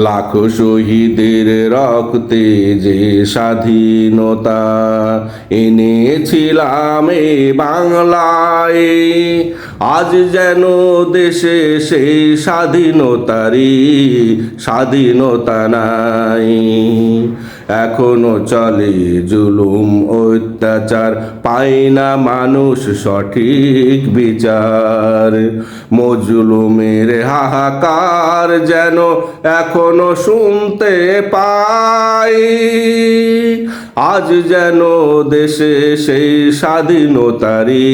লাখো শহীদের রক্তে যে স্বাধীনতা এনেছিলাম এ বাংলায়, আজ যেন দেশে সেই স্বাধীনতারই স্বাধীনতা নাই। এখনো চলে জুলুম অত্যাচার, পায় না মানুষ সঠিক বিচার। মজলুমের হাহাকার যেন এখনো শুনতে পাই, আজ যেন দেশে সেই স্বাধীনতারই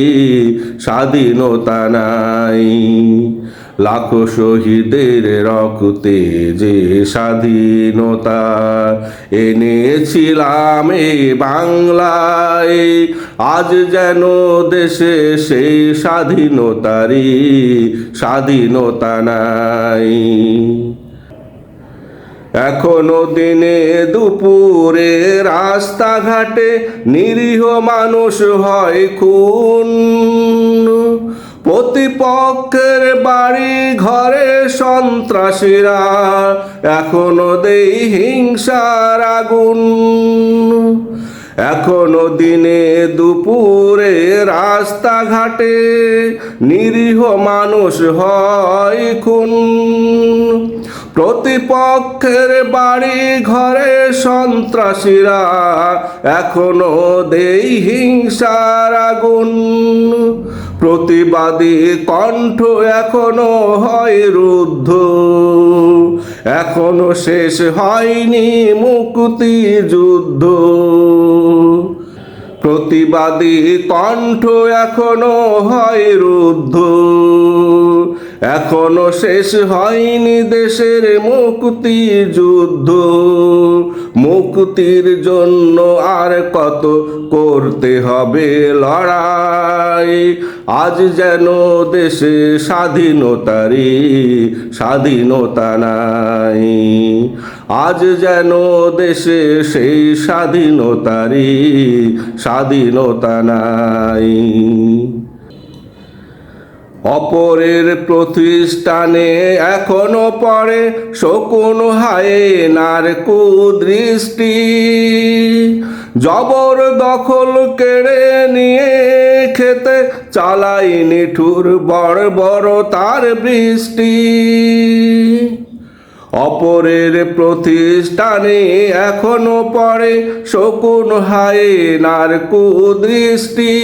স্বাধীনতা নাই। লাখো শহীদের রক্তে যে স্বাধীনতা এনেছিলাম এই বাংলায়, আজ যেন দেশে সেই স্বাধীনতারই স্বাধীনতা নাই। এখনো দিনে দুপুরে রাস্তাঘাটে নিরীহ মানুষ হয় খুন, প্রতিপক্ষের বাড়ি ঘরে সন্ত্রাসীরা এখনো দেই হিংসার আগুন। এখনো দিনে দুপুরে রাস্তাঘাটে নিরীহ মানুষ হয় খুন, প্রতিপক্ষের বাড়ি ঘরে সন্ত্রাসীরা এখনো দেই হিংসার আগুন। প্রতিবাদী কণ্ঠ এখনো হয় রুদ্ধ, এখনো শেষ হয়নি মুক্তি যুদ্ধ। প্রতিবাদী কণ্ঠ এখনো হয় রুদ্ধ, এখনো শেষ হয়নি দেশের মুক্তি যুদ্ধ। মুক্তির জন্য আর কত করতে হবে লড়াই, আজ যেন দেশে স্বাধীনতারই স্বাধীনতা নাই। আজ যেন দেশে সেই স্বাধীনতারই স্বাধীনতা নাই। অপরের প্রতিষ্ঠানে এখনো পড়ে শকুন হায়েনার কুদৃষ্টি, জবর দখল কেড়ে নিয়ে খেতে চালাই নিঠুর বড় বড় তার বৃষ্টি। অপরের প্রতিষ্ঠানে এখনো পড়ে শকুন হায়েনার কুদৃষ্টি,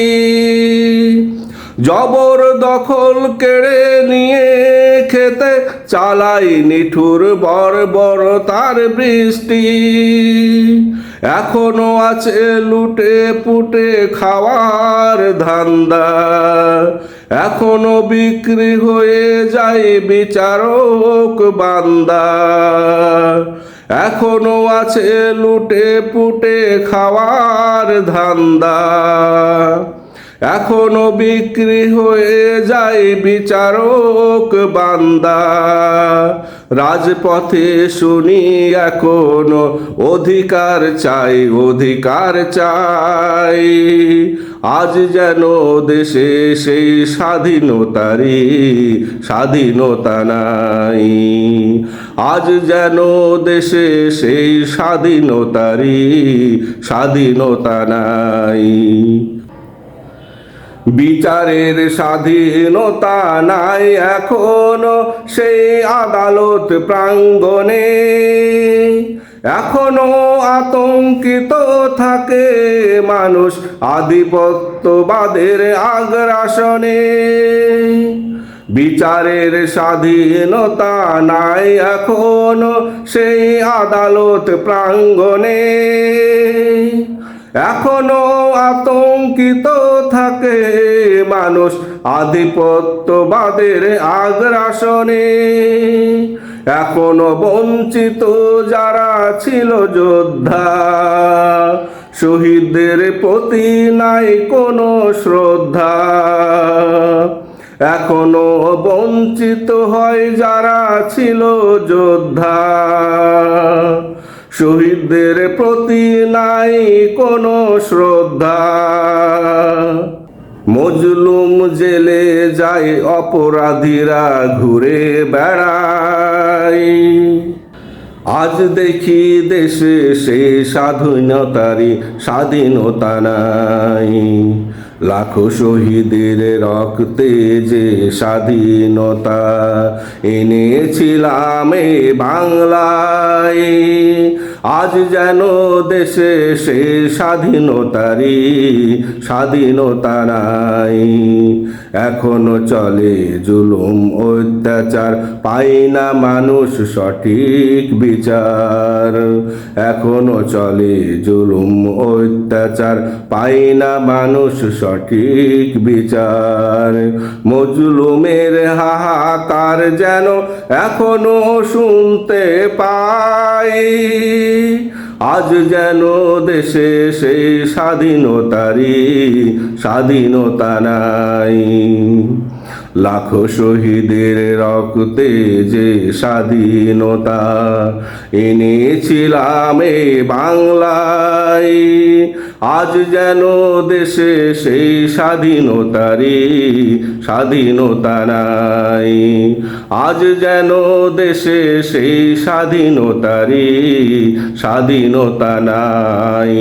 জবর দখল কেড়ে নিয়ে খেতে চালাই নিঠুর বড় বড় তার বৃষ্টি। এখনো আছে লুটে পুটে খাওয়ার ধান্দা, এখনো বিক্রি হয়ে যায় বিচারক বান্দা। এখনো আছে লুটে পুটে খাওয়ার ধান্দা, এখনো বিক্রি হয়ে যায় বিচারক বান্দা। রাজপথে শুনি এখনো অধিকার চাই, অধিকার চাই, আজ যেন দেশে সেই স্বাধীনতারই স্বাধীনতা নাই। আজ যেন দেশে সেই স্বাধীনতারই স্বাধীনতা নাই। বিচারের স্বাধীনতা নাই এখনো সেই আদালত প্রাঙ্গণে, এখনো আতঙ্কিত থাকে মানুষ আধিপত্যবাদের আগ্রাসনে। বিচারের স্বাধীনতা নাই এখনো সেই আদালত প্রাঙ্গণে, এখনো আতঙ্কিত থাকে মানুষ আধিপত্যবাদের আগ্রাসনে। এখনো বঞ্চিত যারা ছিল যোদ্ধা, শহীদদের প্রতি নাই কোনো শ্রদ্ধা। এখনো বঞ্চিত হয় যারা ছিল যোদ্ধা, শহীদদের প্রতি নাই কোনো শ্রদ্ধা। মজলুম জেলে যায় অপরাধীরা ঘুরে বেড়ায়, আজ দেখি দেশে সে স্বাধীনতারই স্বাধীনতা নাই। লাখো শহীদের রক্তে যে স্বাধীনতা এনেছিলাম এ বাংলায়, আজ যেন দেশে সে স্বাধীনতারই স্বাধীনতা নাই। এখনো চলে জুলুম অত্যাচার, পাই না মানুষ সঠিক বিচার। এখনো চলে জুলুম অত্যাচার, পাই না মানুষ সঠিক বিচার। মজলুমের হাহাকার যেন এখনো শুনতে পাই, আজ যেন দেশে সেই স্বাধীনতারই স্বাধীনতা নাই। লাখো শহীদের রক্তে যে স্বাধীনতা এনেছিলাম এ বাংলায়, আজ যেন দেশে সেই স্বাধীনতারই স্বাধীনতা নাই। আজ যেন দেশে সেই স্বাধীনতারই স্বাধীনতা নাই।